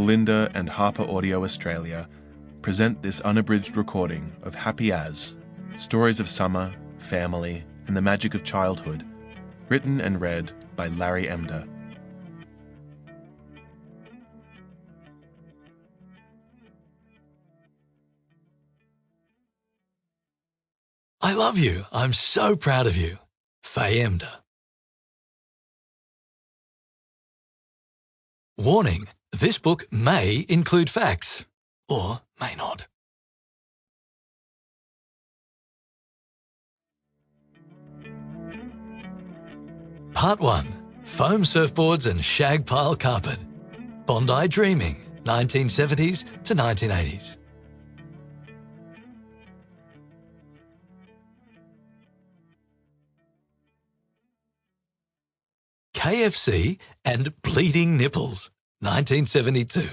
Melinda and HarperAudio Australia present this unabridged recording of Happy As, Stories of Summer, Family, and the Magic of Childhood, written and read by Larry Emdur. I love you. I'm so proud of you. Faye Emdur. Warning, this book may include facts, or may not. Part 1. Foam surfboards and shag pile carpet. Bondi dreaming, 1970s to 1980s. KFC and bleeding nipples, 1972.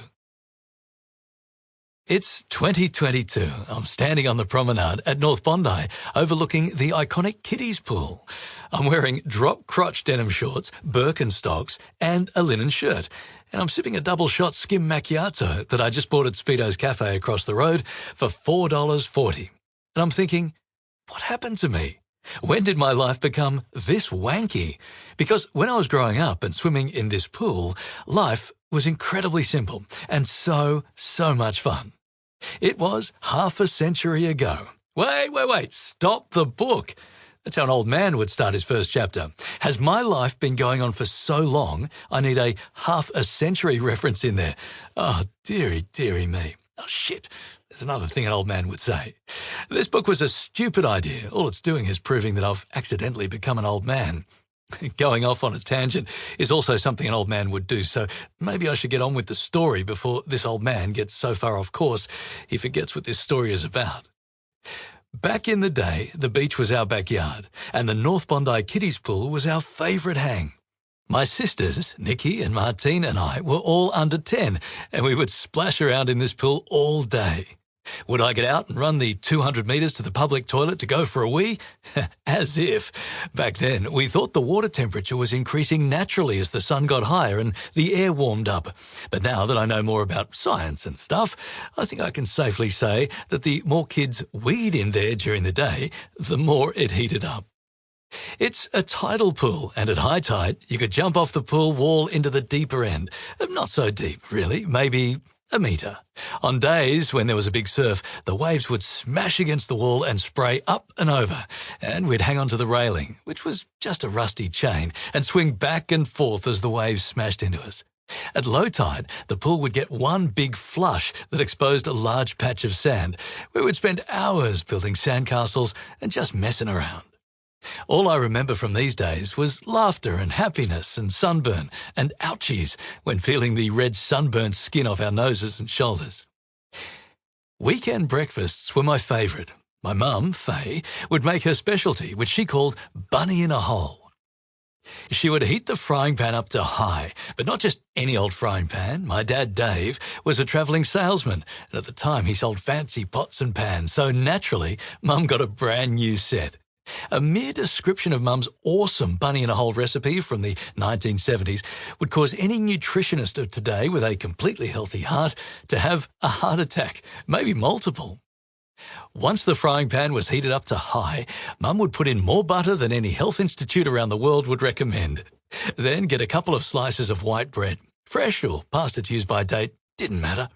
It's 2022. I'm standing on the promenade at North Bondi, overlooking the iconic kiddies pool. I'm wearing drop-crotch denim shorts, Birkenstocks, and a linen shirt. And I'm sipping a double-shot skim macchiato that I just bought at Speedo's Cafe across the road for $4.40. And I'm thinking, what happened to me? When did my life become this wanky? Because when I was growing up and swimming in this pool, life was incredibly simple and so much fun. It was half a century ago. Wait, stop the book. That's how an old man would start his first chapter. Has my life been going on for so long, I need a half a century reference in there. Oh, dearie me. Oh, shit. There's another thing an old man would say. This book was a stupid idea. All it's doing is proving that I've accidentally become an old man. Going off on a tangent is also something an old man would do, so maybe I should get on with the story before this old man gets so far off course he forgets what this story is about. Back in the day, the beach was our backyard, and the North Bondi Kiddies Pool was our favourite hang. My sisters, Nikki and Martine and I, were all under 10, and we would splash around in this pool all day. Would I get out and run the 200 metres to the public toilet to go for a wee? As if. Back then, we thought the water temperature was increasing naturally as the sun got higher and the air warmed up. But now that I know more about science and stuff, I think I can safely say that the more kids weed in there during the day, the more it heated up. It's a tidal pool, and at high tide, you could jump off the pool wall into the deeper end. Not so deep, really, maybe a metre. On days when there was a big surf, the waves would smash against the wall and spray up and over, and we'd hang onto the railing, which was just a rusty chain, and swing back and forth as the waves smashed into us. At low tide, the pool would get one big flush that exposed a large patch of sand, where we'd spend hours building sandcastles and just messing around. All I remember from these days was laughter and happiness and sunburn and ouchies when feeling the red sunburnt skin off our noses and shoulders. Weekend breakfasts were my favourite. My mum, Faye, would make her specialty, which she called bunny in a hole. She would heat the frying pan up to high, but not just any old frying pan. My dad, Dave, was a travelling salesman, and at the time he sold fancy pots and pans, so naturally, Mum got a brand new set. A mere description of Mum's awesome bunny-in-a-hole recipe from the 1970s would cause any nutritionist of today with a completely healthy heart to have a heart attack, maybe multiple. Once the frying pan was heated up to high, Mum would put in more butter than any health institute around the world would recommend. Then get a couple of slices of white bread. Fresh or past its use-by date, didn't matter.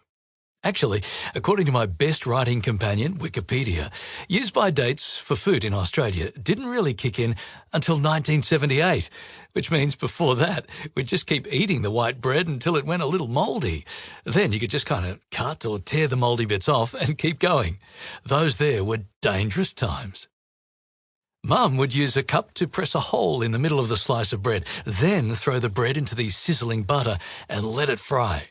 Actually, according to my best writing companion, Wikipedia, use-by dates for food in Australia didn't really kick in until 1978, which means before that, we'd just keep eating the white bread until it went a little mouldy. Then you could just kind of cut or tear the mouldy bits off and keep going. Those there were dangerous times. Mum would use a cup to press a hole in the middle of the slice of bread, then throw the bread into the sizzling butter and let it fry.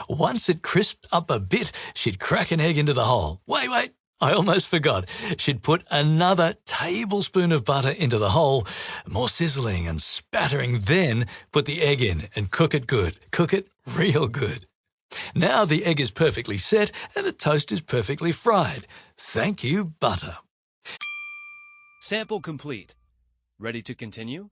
Once it crisped up a bit, she'd crack an egg into the hole. Wait, I almost forgot. She'd put another tablespoon of butter into the hole, more sizzling and spattering, then put the egg in and cook it good. Cook it real good. Now the egg is perfectly set and the toast is perfectly fried. Thank you, butter. Sample complete. Ready to continue?